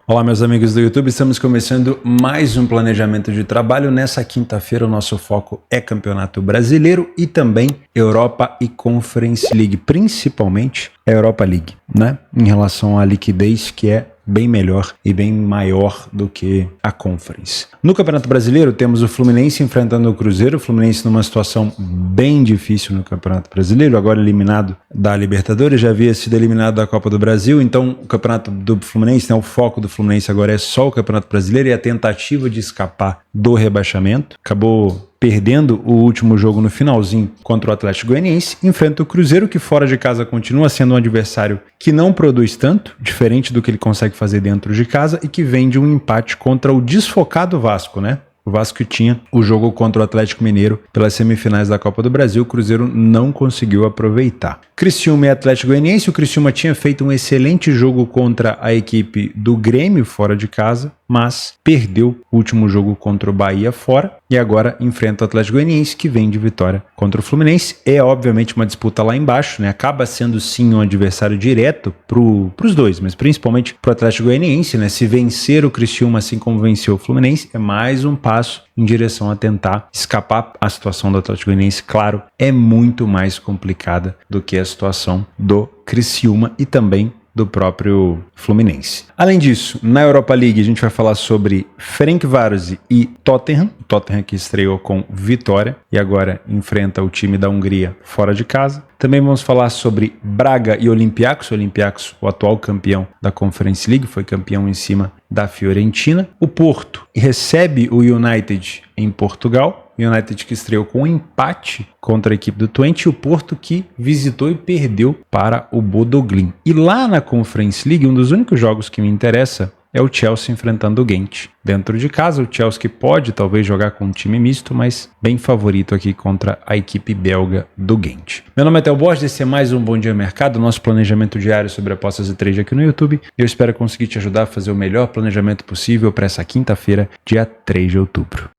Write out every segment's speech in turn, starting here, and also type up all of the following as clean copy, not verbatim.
Olá meus amigos do YouTube, estamos começando mais um planejamento de trabalho. Nessa quinta-feira o nosso foco é Campeonato Brasileiro e também Europa e Conference League, principalmente a Europa League, né? Em relação à liquidez que é bem melhor e bem maior do que a Conference. No Campeonato Brasileiro temos o Fluminense enfrentando o Cruzeiro, o Fluminense numa situação bem difícil no Campeonato Brasileiro, agora eliminado da Libertadores, já havia sido eliminado da Copa do Brasil, então o Campeonato do Fluminense, né, o foco do Fluminense agora é só o Campeonato Brasileiro e a tentativa de escapar do rebaixamento. Acabou perdendo o último jogo no finalzinho contra o Atlético Goianiense, enfrenta o Cruzeiro, que fora de casa continua sendo um adversário que não produz tanto, diferente do que ele consegue fazer dentro de casa, e que vem de um empate contra o desfocado Vasco, né? O Vasco tinha o jogo contra o Atlético Mineiro pelas semifinais da Copa do Brasil, o Cruzeiro não conseguiu aproveitar. Criciúma e Atlético Goianiense, o Criciúma tinha feito um excelente jogo contra a equipe do Grêmio fora de casa, mas perdeu o último jogo contra o Bahia fora e agora enfrenta o Atlético Goianiense, que vem de vitória contra o Fluminense. É obviamente uma disputa lá embaixo, né? Acaba sendo sim um adversário direto para os dois, mas principalmente para o Atlético Goianiense, né? Se vencer o Criciúma assim como venceu o Fluminense, é mais um passo em direção a tentar escapar. A situação do Atlético Goianiense, claro, é muito mais complicada do que a situação do Criciúma e também do próprio Fluminense. Além disso, na Europa League a gente vai falar sobre Ferencvárosi e Tottenham. O Tottenham que estreou com vitória e agora enfrenta o time da Hungria fora de casa. Também vamos falar sobre Braga e Olympiacos. O Olympiacos, o atual campeão da Conference League, foi campeão em cima da Fiorentina. O Porto recebe o United em Portugal. O United que estreou com um empate contra a equipe do Twente, e o Porto que visitou e perdeu para o Bodoglin. E lá na Conference League, um dos únicos jogos que me interessa é o Chelsea enfrentando o Ghent. Dentro de casa, o Chelsea que pode talvez jogar com um time misto, mas bem favorito aqui contra a equipe belga do Ghent. Meu nome é Theo Borges, esse é mais um Bom Dia Mercado, nosso planejamento diário sobre apostas e trade aqui no YouTube. Eu espero conseguir te ajudar a fazer o melhor planejamento possível para essa quinta-feira, dia 3 de outubro.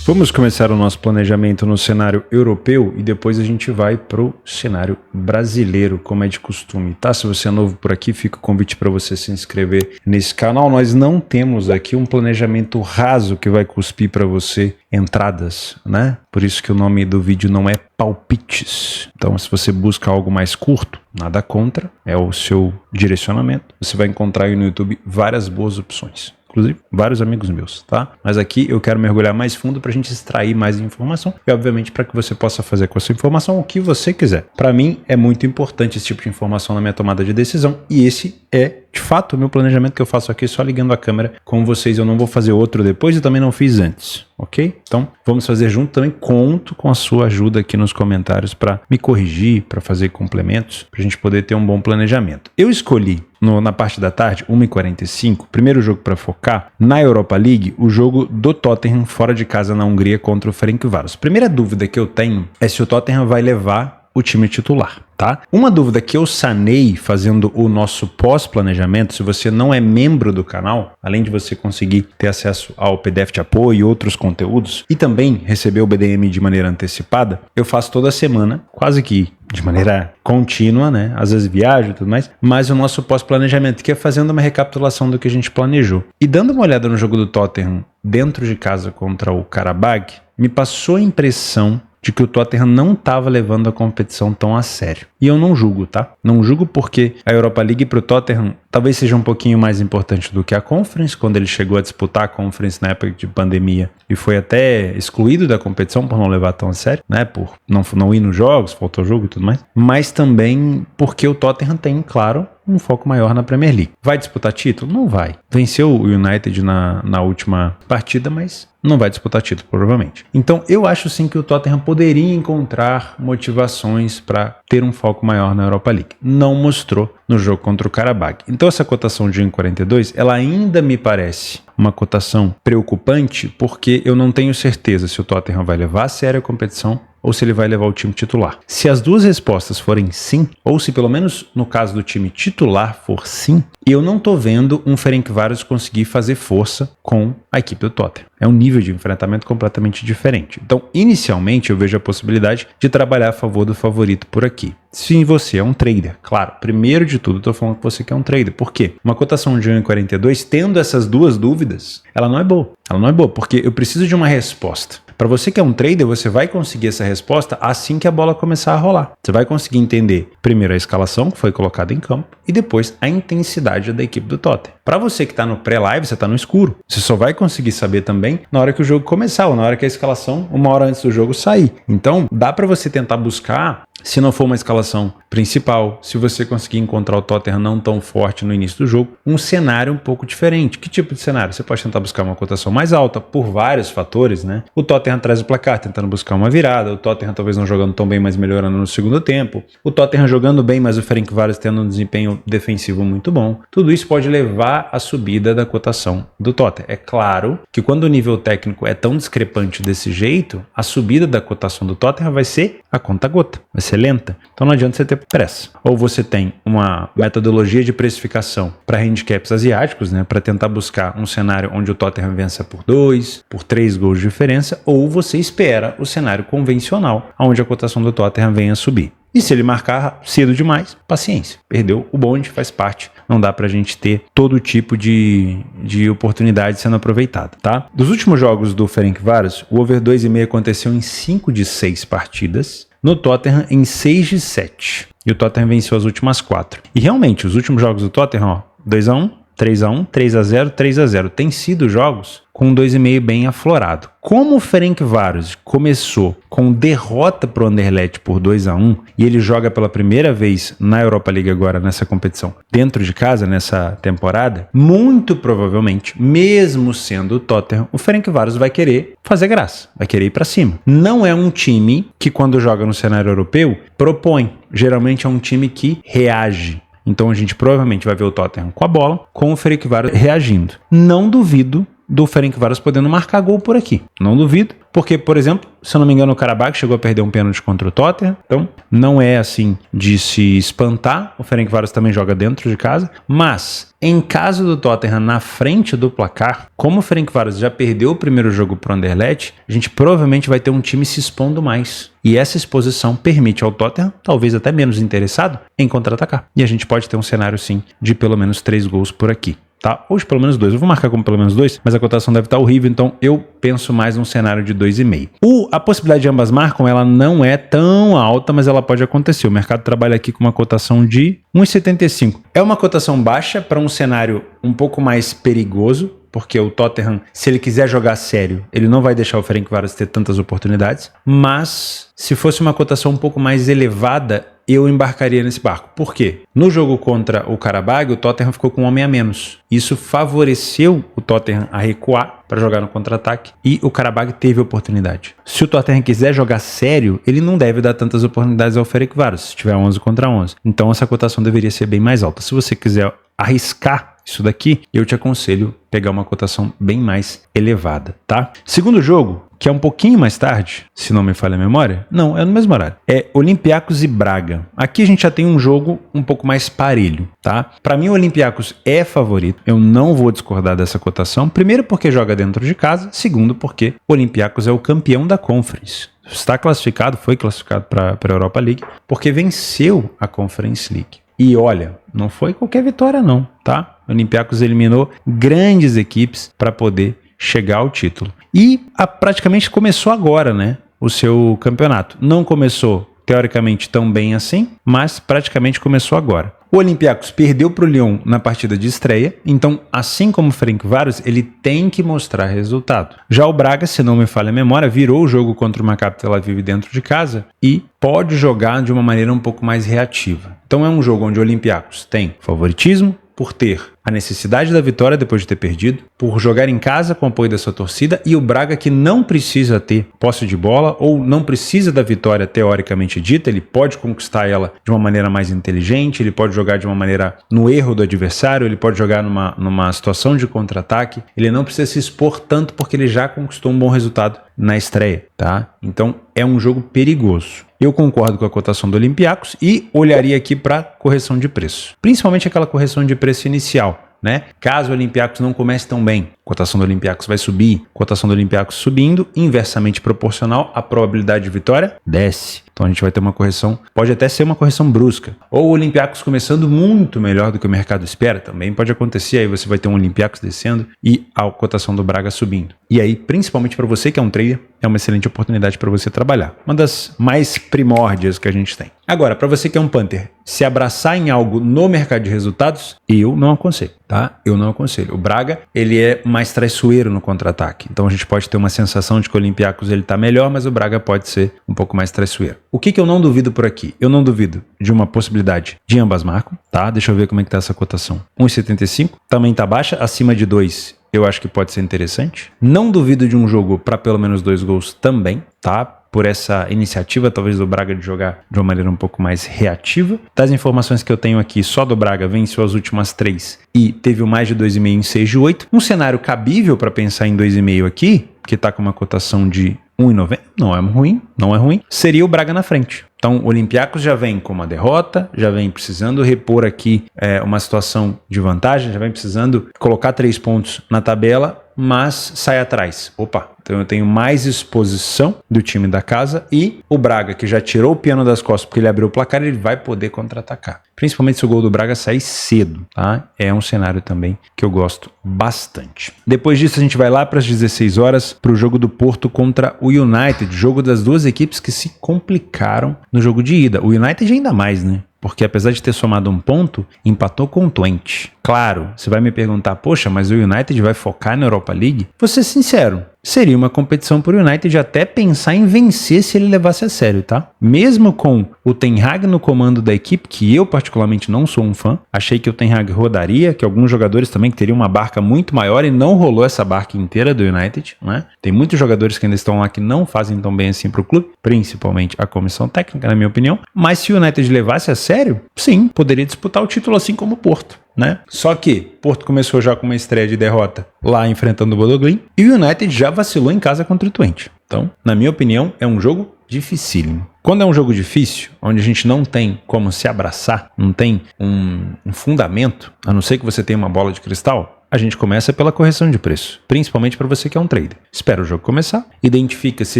Vamos começar o nosso planejamento no cenário europeu e depois a gente vai para o cenário brasileiro, como é de costume, tá? Se você é novo por aqui, fica o convite para você se inscrever nesse canal. Nós não temos aqui um planejamento raso que vai cuspir para você entradas, né? Por isso que o nome do vídeo não é palpites. Então, se você busca algo mais curto, nada contra, é o seu direcionamento. Você vai encontrar aí no YouTube várias boas opções. Inclusive, vários amigos meus, tá? Mas aqui eu quero mergulhar mais fundo para a gente extrair mais informação e, obviamente, para que você possa fazer com essa informação o que você quiser. Para mim, é muito importante esse tipo de informação na minha tomada de decisão e esse é, de fato, o meu planejamento que eu faço aqui só ligando a câmera com vocês. Eu não vou fazer outro depois e também não fiz antes, ok? Então, vamos fazer junto. Também conto com a sua ajuda aqui nos comentários para me corrigir, para fazer complementos, para a gente poder ter um bom planejamento. Eu escolhi na parte da tarde, 1h45, primeiro jogo para focar, na Europa League, o jogo do Tottenham fora de casa na Hungria contra o Ferencvárosi. Primeira dúvida que eu tenho é se o Tottenham vai levar o time titular, tá? Uma dúvida que eu sanei fazendo o nosso pós-planejamento, se você não é membro do canal, além de você conseguir ter acesso ao PDF de apoio e outros conteúdos, e também receber o BDM de maneira antecipada, eu faço toda semana, quase que de maneira contínua, né? Às vezes viajo e tudo mais, mas o nosso pós-planejamento, que é fazendo uma recapitulação do que a gente planejou. E dando uma olhada no jogo do Tottenham dentro de casa contra o Karabag, me passou a impressão de que o Tottenham não estava levando a competição tão a sério. E eu não julgo, tá? Não julgo porque a Europa League para o Tottenham talvez seja um pouquinho mais importante do que a Conference, quando ele chegou a disputar a Conference na época de pandemia e foi até excluído da competição por não levar tão a sério, né? Por não ir nos jogos, faltou jogo e tudo mais. Mas também porque o Tottenham tem, claro, um foco maior na Premier League. Vai disputar título? Não vai. Venceu o United na última partida, mas não vai disputar título, provavelmente. Então, eu acho sim que o Tottenham poderia encontrar motivações para ter um foco maior na Europa League. Não mostrou no jogo contra o Karabag. Então, essa cotação de 1,42, ela ainda me parece uma cotação preocupante, porque eu não tenho certeza se o Tottenham vai levar a sério a competição ou se ele vai levar o time titular. Se as duas respostas forem sim, ou se pelo menos no caso do time titular for sim, eu não tô vendo um Ferencváros conseguir fazer força com a equipe do Tottenham. É um nível de enfrentamento completamente diferente. Então, inicialmente, eu vejo a possibilidade de trabalhar a favor do favorito por aqui. Se você é um trader, claro, primeiro de tudo, eu tô falando que você quer um trader. Por quê? Uma cotação de 1,42, tendo essas duas dúvidas, ela não é boa. Ela não é boa, porque eu preciso de uma resposta. Para você que é um trader, você vai conseguir essa resposta assim que a bola começar a rolar. Você vai conseguir entender primeiro a escalação que foi colocada em campo e depois a intensidade da equipe do Tottenham. Para você que está no pré-live, você está no escuro. Você só vai conseguir saber também na hora que o jogo começar ou na hora que a escalação, uma hora antes do jogo sair. Então, dá para você tentar buscar, se não for uma escalação principal, se você conseguir encontrar o Tottenham não tão forte no início do jogo, um cenário um pouco diferente. Que tipo de cenário? Você pode tentar buscar uma cotação mais alta por vários fatores, né? O Tottenham atrás do placar, tentando buscar uma virada, o Tottenham talvez não jogando tão bem, mas melhorando no segundo tempo, o Tottenham jogando bem, mas o Ferencváros tendo um desempenho defensivo muito bom. Tudo isso pode levar à subida da cotação do Tottenham. É claro que quando o nível técnico é tão discrepante desse jeito, a subida da cotação do Tottenham vai ser a conta-gota, vai ser lenta. Então não adianta você ter pressa. Ou você tem uma metodologia de precificação para handicaps asiáticos, né, para tentar buscar um cenário onde o Tottenham vença por 2, por 3 gols de diferença, ou você espera o cenário convencional, onde a cotação do Tottenham venha a subir. E se ele marcar cedo demais, paciência. Perdeu o bonde, faz parte. Não dá pra gente ter todo tipo de oportunidade sendo aproveitada, tá? Dos últimos jogos do Ferencváros, o over 2,5 aconteceu em 5 de 6 partidas. No Tottenham, em 6 de 7. E o Tottenham venceu as últimas 4. E realmente, os últimos jogos do Tottenham, ó, 2-1, 3-1, 3-0, 3-0. Tem sido jogos com um 2,5 bem aflorado. Como o Ferencváros começou com derrota para o Anderlecht por 2-1 e ele joga pela primeira vez na Europa League agora nessa competição dentro de casa nessa temporada, muito provavelmente, mesmo sendo o Tottenham, o Ferencváros vai querer fazer graça, vai querer ir para cima. Não é um time que quando joga no cenário europeu propõe, geralmente é um time que reage. Então a gente provavelmente vai ver o Tottenham com a bola, com o Ferencváros reagindo. Não duvido do Ferencváros podendo marcar gol por aqui. Não duvido, porque, por exemplo, se eu não me engano, o Karabakh chegou a perder um pênalti contra o Tottenham, então não é assim de se espantar. O Ferencváros também joga dentro de casa, mas em caso do Tottenham na frente do placar, como o Ferencváros já perdeu o primeiro jogo para o Anderlecht, a gente provavelmente vai ter um time se expondo mais. E essa exposição permite ao Tottenham, talvez até menos interessado, em contra-atacar. E a gente pode ter um cenário, sim, de pelo menos 3 gols por aqui. Tá? Hoje pelo menos 2, eu vou marcar como pelo menos 2, mas a cotação deve estar horrível, então eu penso mais num cenário de 2,5. A possibilidade de ambas marcam, ela não é tão alta, mas ela pode acontecer. O mercado trabalha aqui com uma cotação de 1,75. É uma cotação baixa para um cenário um pouco mais perigoso, porque o Tottenham, se ele quiser jogar sério, ele não vai deixar o Ferencváros ter tantas oportunidades, mas se fosse uma cotação um pouco mais elevada, eu embarcaria nesse barco. Por quê? No jogo contra o Karabakh, o Tottenham ficou com um homem a menos. Isso favoreceu o Tottenham a recuar para jogar no contra-ataque e o Karabakh teve oportunidade. Se o Tottenham quiser jogar sério, ele não deve dar tantas oportunidades ao Ferencváros, se tiver 11 contra 11. Então essa cotação deveria ser bem mais alta. Se você quiser arriscar isso daqui, eu te aconselho pegar uma cotação bem mais elevada, tá? Segundo jogo, que é um pouquinho mais tarde, se não me falha a memória, não, é no mesmo horário, é Olympiacos e Braga. Aqui a gente já tem um jogo um pouco mais parelho, tá? Para mim o Olympiacos é favorito, eu não vou discordar dessa cotação, primeiro porque joga dentro de casa, segundo porque o Olympiacos é o campeão da Conference. Está classificado, foi classificado para a Europa League, porque venceu a Conference League. E olha, não foi qualquer vitória não, tá? O Olympiacos eliminou grandes equipes para poder chegar ao título. E praticamente começou agora, né? O seu campeonato. Não começou, teoricamente, tão bem assim, mas praticamente começou agora. O Olympiacos perdeu para o Lyon na partida de estreia, então, assim como o Ferencváros, ele tem que mostrar resultado. Já o Braga, se não me falha a memória, virou o jogo contra o Maccabi Tel Aviv dentro de casa e pode jogar de uma maneira um pouco mais reativa. Então é um jogo onde o Olympiacos tem favoritismo, por ter a necessidade da vitória depois de ter perdido, por jogar em casa com o apoio da sua torcida, e o Braga que não precisa ter posse de bola ou não precisa da vitória teoricamente dita, ele pode conquistar ela de uma maneira mais inteligente, ele pode jogar de uma maneira no erro do adversário, ele pode jogar numa situação de contra-ataque, ele não precisa se expor tanto porque ele já conquistou um bom resultado na estreia, tá? Então é um jogo perigoso. Eu concordo com a cotação do Olympiacos e olharia aqui para correção de preço. Principalmente aquela correção de preço inicial, né? Caso o Olympiacos não comece tão bem, a cotação do Olympiacos vai subir, cotação do Olympiacos subindo, inversamente proporcional, a probabilidade de vitória desce. Então a gente vai ter uma correção, pode até ser uma correção brusca. Ou o Olympiacos começando muito melhor do que o mercado espera, também pode acontecer, aí você vai ter um Olympiacos descendo e a cotação do Braga subindo. E aí, principalmente para você que é um trader, é uma excelente oportunidade para você trabalhar. Uma das mais primórdias que a gente tem. Agora, para você que é um punter, se abraçar em algo no mercado de resultados, eu não aconselho, tá? Eu não aconselho. O Braga, ele é mais traiçoeiro no contra-ataque. Então a gente pode ter uma sensação de que o Olympiacos ele tá melhor, mas o Braga pode ser um pouco mais traiçoeiro. O que eu não duvido por aqui? Eu não duvido de uma possibilidade de ambas marcam, tá? Deixa eu ver como é que tá essa cotação. 1,75, também tá baixa, acima de 2. Eu acho que pode ser interessante. Não duvido de um jogo para pelo menos 2 gols também, tá? Por essa iniciativa, talvez, do Braga de jogar de uma maneira um pouco mais reativa. Das informações que eu tenho aqui, só do Braga venceu as últimas 3 e teve o mais de 2,5 em 6 de 8. Um cenário cabível para pensar em 2,5 aqui, que está com uma cotação de 1,90, não é ruim, seria o Braga na frente. Então, o Olympiacos já vem com uma derrota, já vem precisando repor aqui uma situação de vantagem, já vem precisando colocar 3 pontos na tabela, mas sai atrás. Opa, então eu tenho mais exposição do time da casa e o Braga, que já tirou o piano das costas porque ele abriu o placar, ele vai poder contra-atacar. Principalmente se o gol do Braga sair cedo, tá? É um cenário também que eu gosto bastante. Depois disso a gente vai lá para as 16 horas para o jogo do Porto contra o United, jogo das duas equipes que se complicaram no jogo de ida. O United ainda mais, né? Porque apesar de ter somado 1 ponto, empatou com o Twente. Claro, você vai me perguntar, poxa, mas o United vai focar na Europa League? Vou ser sincero, seria uma competição para o United até pensar em vencer se ele levasse a sério, tá? Mesmo com o Ten Hag no comando da equipe, que eu particularmente não sou um fã, achei que o Ten Hag rodaria, que alguns jogadores também que teriam uma barca muito maior e não rolou essa barca inteira do United, né? Tem muitos jogadores que ainda estão lá que não fazem tão bem assim para o clube, principalmente a comissão técnica, na minha opinião. Mas se o United levasse a sério, sim, poderia disputar o título assim como o Porto, né? Só que Porto começou já com uma estreia de derrota lá enfrentando o Bodoglin e o United já vacilou em casa contra o Twente. Então, na minha opinião, é um jogo dificílimo. Quando é um jogo difícil, onde a gente não tem como se abraçar, não tem um fundamento, a não ser que você tenha uma bola de cristal, a gente começa pela correção de preço, principalmente para você que é um trader. Espera o jogo começar, identifica se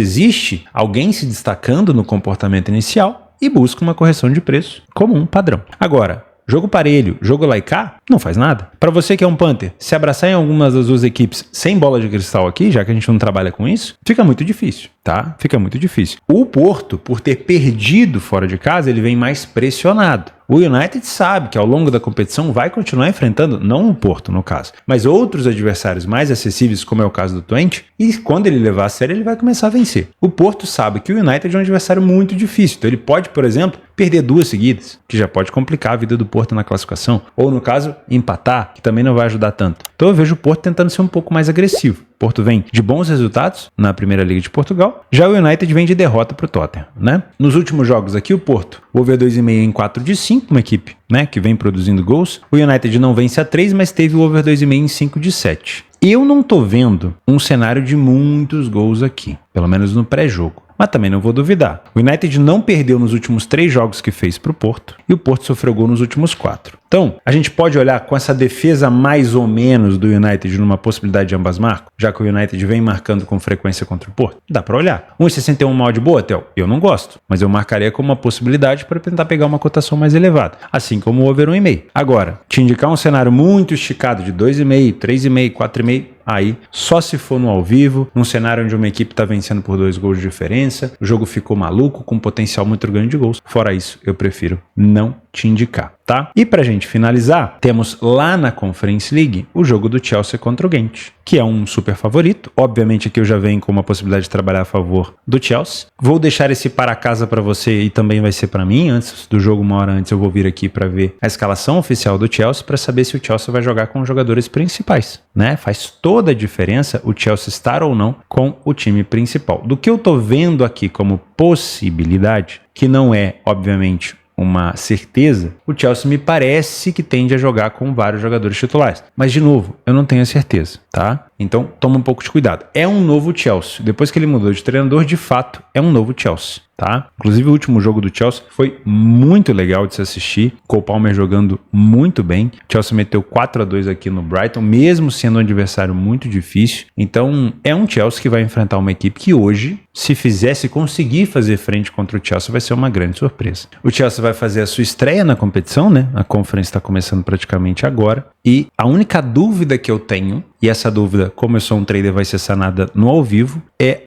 existe alguém se destacando no comportamento inicial e busca uma correção de preço comum, padrão. Agora, jogo parelho, jogo lá e cá, não faz nada. Para você que é um punter, se abraçar em algumas das duas equipes sem bola de cristal aqui, já que a gente não trabalha com isso, fica muito difícil, tá? Fica muito difícil. O Porto, por ter perdido fora de casa, ele vem mais pressionado. O United sabe que ao longo da competição vai continuar enfrentando, não o Porto no caso, mas outros adversários mais acessíveis, como é o caso do Twente, e quando ele levar a sério, ele vai começar a vencer. O Porto sabe que o United é um adversário muito difícil, então ele pode, por exemplo, perder 2 seguidas, que já pode complicar a vida do Porto na classificação, ou no caso, empatar, que também não vai ajudar tanto. Então eu vejo o Porto tentando ser um pouco mais agressivo. O Porto vem de bons resultados na Primeira Liga de Portugal, já o United vem de derrota para o Tottenham, né? Nos últimos jogos aqui, o Porto, o over 2,5 em 4 de 5, uma equipe, né, que vem produzindo gols. O United não vence a 3, mas teve o over 2,5 em 5 de 7. Eu não tô vendo um cenário de muitos gols aqui, pelo menos no pré-jogo. Mas também não vou duvidar. O United não perdeu nos últimos 3 jogos que fez para o Porto e o Porto sofreu gol nos últimos 4. Então, a gente pode olhar com essa defesa mais ou menos do United numa possibilidade de ambas marcas, já que o United vem marcando com frequência contra o Porto? Dá para olhar. 1,61 mal de boa, Theo? Eu não gosto, mas eu marcaria como uma possibilidade para tentar pegar uma cotação mais elevada, assim como o over 1,5. Agora, te indicar um cenário muito esticado de 2,5, 3,5, 4,5, aí só se for no ao vivo, num cenário onde uma equipe está vencendo por 2 gols de diferença, o jogo ficou maluco, com potencial muito grande de gols. Fora isso, eu prefiro não te indicar, tá? E pra gente finalizar, temos lá na Conference League o jogo do Chelsea contra o Ghent, que é um super favorito. Obviamente aqui eu já venho com uma possibilidade de trabalhar a favor do Chelsea. Vou deixar esse para casa para você e também vai ser para mim. Antes do jogo, uma hora antes, eu vou vir aqui para ver a escalação oficial do Chelsea para saber se o Chelsea vai jogar com os jogadores principais, né? Faz toda a diferença o Chelsea estar ou não com o time principal. Do que eu tô vendo aqui como possibilidade, que não é, obviamente, uma certeza, o Chelsea me parece que tende a jogar com vários jogadores titulares. Mas, de novo, eu não tenho a certeza, tá? Então toma um pouco de cuidado. É um novo Chelsea. Depois que ele mudou de treinador, de fato, é um novo Chelsea. Tá? Inclusive o último jogo do Chelsea foi muito legal de se assistir. Cole Palmer jogando muito bem. O Chelsea meteu 4-2 aqui no Brighton, mesmo sendo um adversário muito difícil. Então é um Chelsea que vai enfrentar uma equipe que hoje, se conseguir fazer frente contra o Chelsea, vai ser uma grande surpresa. O Chelsea vai fazer a sua estreia na competição, né? A Conference está começando praticamente agora. E a única dúvida que eu tenho, e essa dúvida, como eu sou um trader, vai ser sanada no ao vivo, é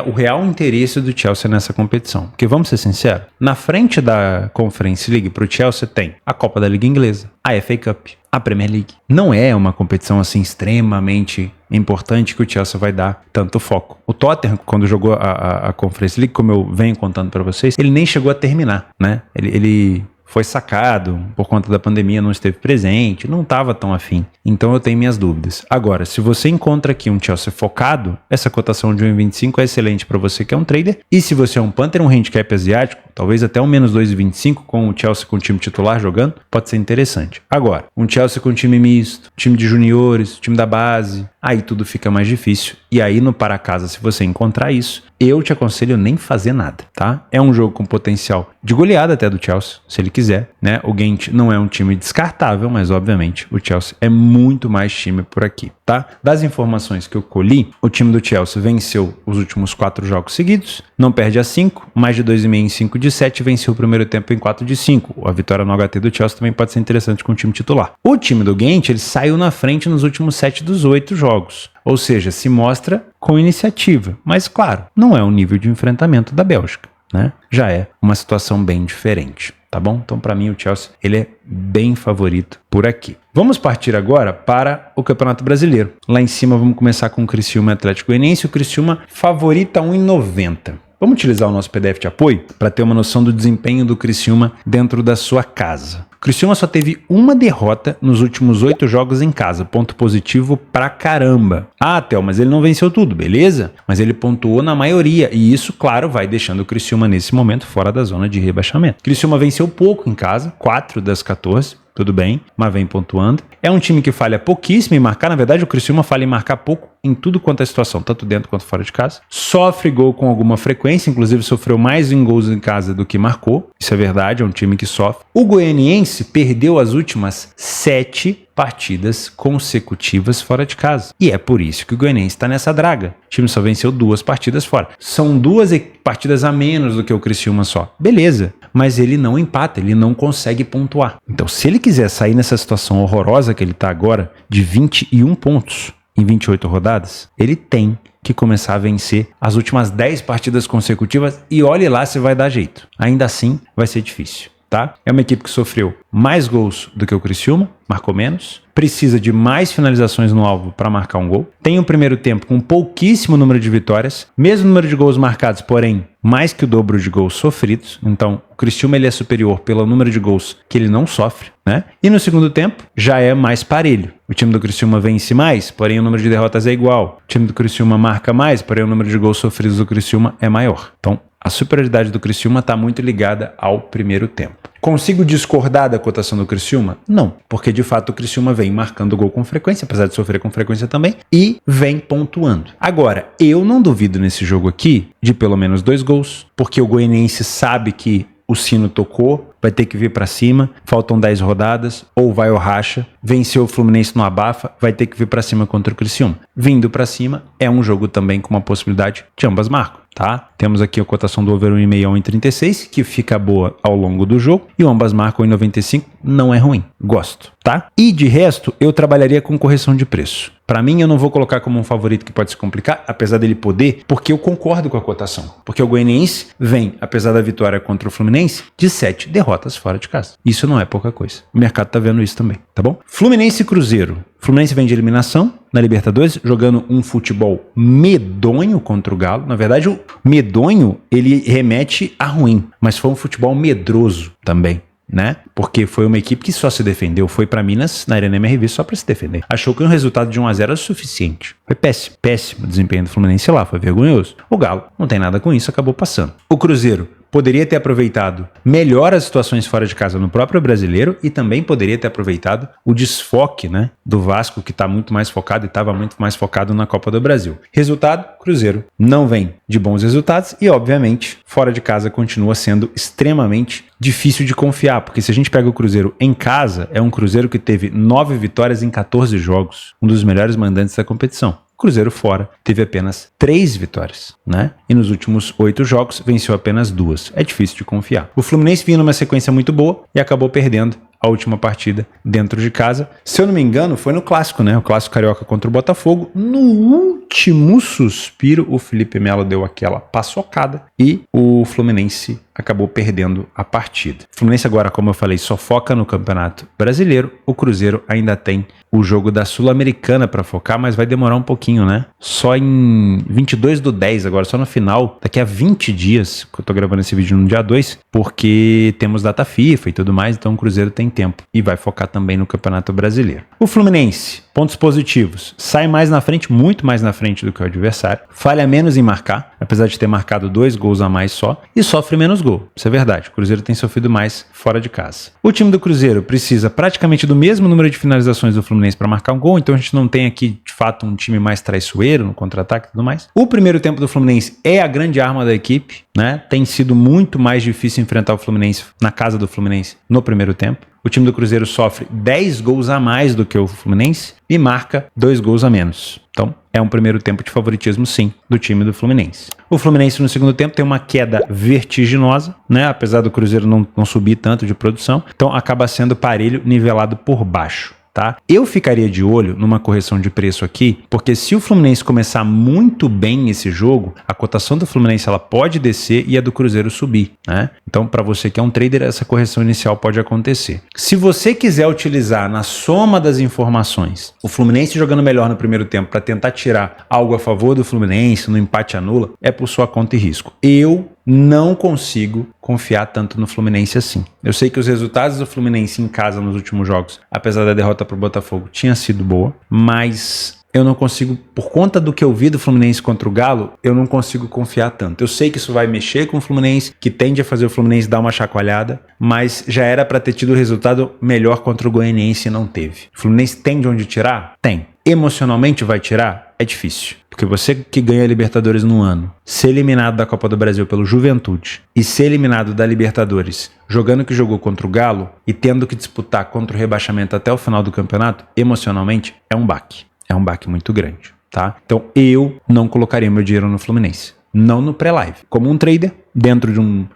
o real interesse do Chelsea nessa competição. Porque vamos ser sinceros, na frente da Conference League pro Chelsea tem a Copa da Liga Inglesa, a FA Cup, a Premier League. Não é uma competição assim extremamente importante que o Chelsea vai dar tanto foco. O Tottenham, quando jogou a Conference League, como eu venho contando para vocês, ele nem chegou a terminar, né? Ele foi sacado por conta da pandemia, não esteve presente, não estava tão afim. Então eu tenho minhas dúvidas. Agora, se você encontra aqui um Chelsea focado, essa cotação de 1,25 é excelente para você que é um trader. E se você é um Panther, um handicap asiático, talvez até um menos 2,25 com o Chelsea com o time titular jogando, pode ser interessante. Agora, um Chelsea com time misto, time de juniores, time da base, aí tudo fica mais difícil. E aí no para casa, se você encontrar isso, eu te aconselho nem fazer nada, tá? É um jogo com potencial de goleada até do Chelsea, se ele quiser, né? O Ghent não é um time descartável, mas obviamente o Chelsea é muito mais time por aqui, tá? Das informações que eu colhi, o time do Chelsea venceu os últimos 4 jogos seguidos, não perde a 5, mais de 2,5 em 5 de 7, venceu o primeiro tempo em 4 de 5. A vitória no HT do Chelsea também pode ser interessante com o time titular. O time do Ghent, ele saiu na frente nos últimos 7 dos 8 jogos. Ou seja, se mostra com iniciativa. Mas, claro, não é o nível de enfrentamento da Bélgica, né? Já é uma situação bem diferente, tá bom? Então, para mim, o Chelsea, ele é bem favorito por aqui. Vamos partir agora para o Campeonato Brasileiro. Lá em cima, vamos começar com o Criciúma e Atlético Goianiense. O Criciúma favorita 1,90. Vamos utilizar o nosso PDF de apoio para ter uma noção do desempenho do Criciúma dentro da sua casa. O Criciúma só teve uma derrota nos últimos 8 jogos em casa. Ponto positivo pra caramba. Ah, Theo, mas ele não venceu tudo, beleza? Mas ele pontuou na maioria. E isso, claro, vai deixando o Criciúma nesse momento fora da zona de rebaixamento. O Criciúma venceu pouco em casa, 4 das 14. Tudo bem, mas vem pontuando. É um time que falha pouquíssimo em marcar. Na verdade, o Criciúma falha em marcar pouco em tudo quanto é situação, tanto dentro quanto fora de casa. Sofre gol com alguma frequência, inclusive sofreu mais em gols em casa do que marcou. Isso é verdade, é um time que sofre. O Goianiense perdeu as últimas 7 partidas consecutivas fora de casa. E é por isso que o Goianiense está nessa draga. O time só venceu 2 partidas fora. São 2 partidas a menos do que o Criciúma só. Beleza, mas ele não empata, ele não consegue pontuar. Então, se ele quiser sair nessa situação horrorosa que ele está agora, de 21 pontos em 28 rodadas, ele tem que começar a vencer as últimas 10 partidas consecutivas e olhe lá se vai dar jeito. Ainda assim, vai ser difícil. Tá? É uma equipe que sofreu mais gols do que o Criciúma, marcou menos, precisa de mais finalizações no alvo para marcar um gol, tem um primeiro tempo com pouquíssimo número de vitórias, mesmo número de gols marcados, porém mais que o dobro de gols sofridos. Então o Criciúma ele é superior pelo número de gols que ele não sofre, né? E no segundo tempo já é mais parelho. O time do Criciúma vence mais, porém o número de derrotas é igual. O time do Criciúma marca mais, porém o número de gols sofridos do Criciúma é maior. Então a superioridade do Criciúma está muito ligada ao primeiro tempo. Consigo discordar da cotação do Criciúma? Não, porque de fato o Criciúma vem marcando gol com frequência, apesar de sofrer com frequência também, e vem pontuando. Agora, eu não duvido nesse jogo aqui de pelo menos 2 gols, porque o Goianiense sabe que o sino tocou, vai ter que vir para cima, faltam 10 rodadas, ou vai ou racha, venceu o Fluminense no abafa, vai ter que vir para cima contra o Criciúma. Vindo para cima, é um jogo também com uma possibilidade de ambas marcam, tá? Temos aqui a cotação do over 1,5 a 1,36, que fica boa ao longo do jogo, e o ambas marcam em 95, não é ruim, gosto, tá? E de resto, eu trabalharia com correção de preço. Para mim, eu não vou colocar como um favorito que pode se complicar, apesar dele poder, porque eu concordo com a cotação. Porque o Goianiense vem, apesar da vitória contra o Fluminense, de 7 derrotas fora de casa. Isso não é pouca coisa. O mercado tá vendo isso também, tá bom? Fluminense e Cruzeiro. Fluminense vem de eliminação na Libertadores, jogando um futebol medonho contra o Galo. Na verdade, o medonho, ele remete a ruim, mas foi um futebol medroso também, né? Porque foi uma equipe que só se defendeu, foi para Minas na Arena MRV só para se defender. Achou que um resultado de 1-0 era suficiente. Foi péssimo o desempenho do Fluminense lá, foi vergonhoso. O Galo não tem nada com isso, acabou passando. O Cruzeiro poderia ter aproveitado melhor as situações fora de casa no próprio Brasileiro e também poderia ter aproveitado o desfoque, né, do Vasco, que está muito mais focado e estava muito mais focado na Copa do Brasil. Resultado, Cruzeiro não vem de bons resultados e, obviamente, fora de casa continua sendo extremamente difícil de confiar, porque se a gente pega o Cruzeiro em casa, é um Cruzeiro que teve 9 vitórias em 14 jogos, um dos melhores mandantes da competição. O Cruzeiro fora teve apenas 3 vitórias, né? E nos últimos 8 jogos venceu apenas 2. É difícil de confiar. O Fluminense vinha numa sequência muito boa e acabou perdendo a última partida dentro de casa. Se eu não me engano, foi no clássico, né? O clássico carioca contra o Botafogo. No último suspiro, o Felipe Melo deu aquela paçocada e o Fluminense acabou perdendo a partida. O Fluminense agora, como eu falei, só foca no Campeonato Brasileiro. O Cruzeiro ainda tem o jogo da Sul-Americana para focar, mas vai demorar um pouquinho, né? Só em 22/10 agora, só no final, daqui a 20 dias, que eu tô gravando esse vídeo no dia 2, porque temos data FIFA e tudo mais, então o Cruzeiro tem tempo e vai focar também no Campeonato Brasileiro. O Fluminense, pontos positivos, sai mais na frente, muito mais na frente do que o adversário, falha menos em marcar, apesar de ter marcado 2 gols a mais só, e sofre menos gol. Isso é verdade, o Cruzeiro tem sofrido mais fora de casa. O time do Cruzeiro precisa praticamente do mesmo número de finalizações do Fluminense para marcar um gol, então a gente não tem aqui, de fato, um time mais traiçoeiro no contra-ataque e tudo mais. O primeiro tempo do Fluminense é a grande arma da equipe, né? Tem sido muito mais difícil enfrentar o Fluminense na casa do Fluminense no primeiro tempo. O time do Cruzeiro sofre 10 gols a mais do que o Fluminense e marca 2 gols a menos. Então, é um primeiro tempo de favoritismo, sim, do time do Fluminense. O Fluminense no segundo tempo tem uma queda vertiginosa, né? Apesar do Cruzeiro não subir tanto de produção. Então, acaba sendo parelho, nivelado por baixo. Tá? Eu ficaria de olho numa correção de preço aqui, porque se o Fluminense começar muito bem esse jogo, a cotação do Fluminense ela pode descer e a do Cruzeiro subir, né? Então, para você que é um trader, essa correção inicial pode acontecer. Se você quiser utilizar na soma das informações o Fluminense jogando melhor no primeiro tempo para tentar tirar algo a favor do Fluminense, no empate anula, é por sua conta e risco. Eu não consigo confiar tanto no Fluminense assim. Eu sei que os resultados do Fluminense em casa nos últimos jogos, apesar da derrota para o Botafogo, tinha sido boa, mas eu não consigo, por conta do que eu vi do Fluminense contra o Galo, eu não consigo confiar tanto. Eu sei que isso vai mexer com o Fluminense, que tende a fazer o Fluminense dar uma chacoalhada, mas já era para ter tido o resultado melhor contra o Goianiense e não teve. O Fluminense tem de onde tirar? Tem. Emocionalmente vai tirar? É difícil. Porque você que ganha a Libertadores no ano, ser eliminado da Copa do Brasil pelo Juventude e ser eliminado da Libertadores jogando o que jogou contra o Galo e tendo que disputar contra o rebaixamento até o final do campeonato, emocionalmente é um baque. É um baque muito grande, tá? Então eu não colocaria meu dinheiro no Fluminense. Não no pré-live. Como um trader, dentro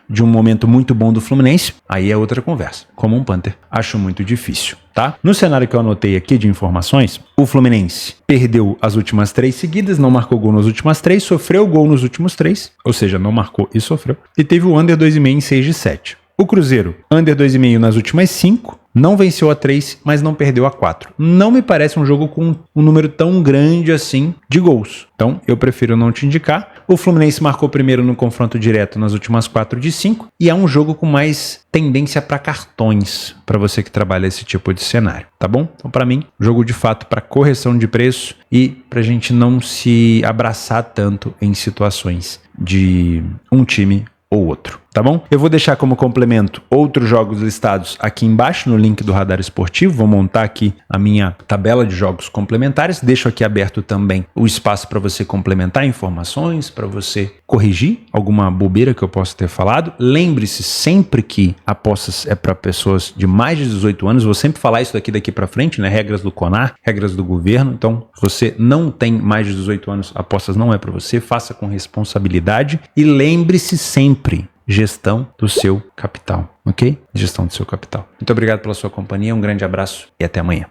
de um momento muito bom do Fluminense, aí é outra conversa. Como um punter, acho muito difícil, tá? No cenário que eu anotei aqui de informações, o Fluminense perdeu as últimas 3 seguidas, não marcou gol nas últimas 3, sofreu gol nos últimos 3, ou seja, não marcou e sofreu, e teve o under 2,5 em 6 de 7. O Cruzeiro, under 2,5 nas últimas 5, não venceu a 3, mas não perdeu a 4. Não me parece um jogo com um número tão grande assim de gols. Então, eu prefiro não te indicar. O Fluminense marcou primeiro no confronto direto nas últimas 4 de 5 e é um jogo com mais tendência para cartões, para você que trabalha esse tipo de cenário, tá bom? Então, para mim, jogo de fato para correção de preço e para a gente não se abraçar tanto em situações de um time ou outro, tá bom? Eu vou deixar como complemento outros jogos listados aqui embaixo no link do Radar Esportivo, vou montar aqui a minha tabela de jogos complementares, deixo aqui aberto também o espaço para você complementar informações, para você corrigir alguma bobeira que eu possa ter falado. Lembre-se sempre que apostas é para pessoas de mais de 18 anos, vou sempre falar isso daqui para frente, né? Regras do CONAR, regras do governo, então se você não tem mais de 18 anos, apostas não é para você, faça com responsabilidade e lembre-se sempre, gestão do seu capital, ok? Gestão do seu capital. Muito obrigado pela sua companhia, um grande abraço e até amanhã.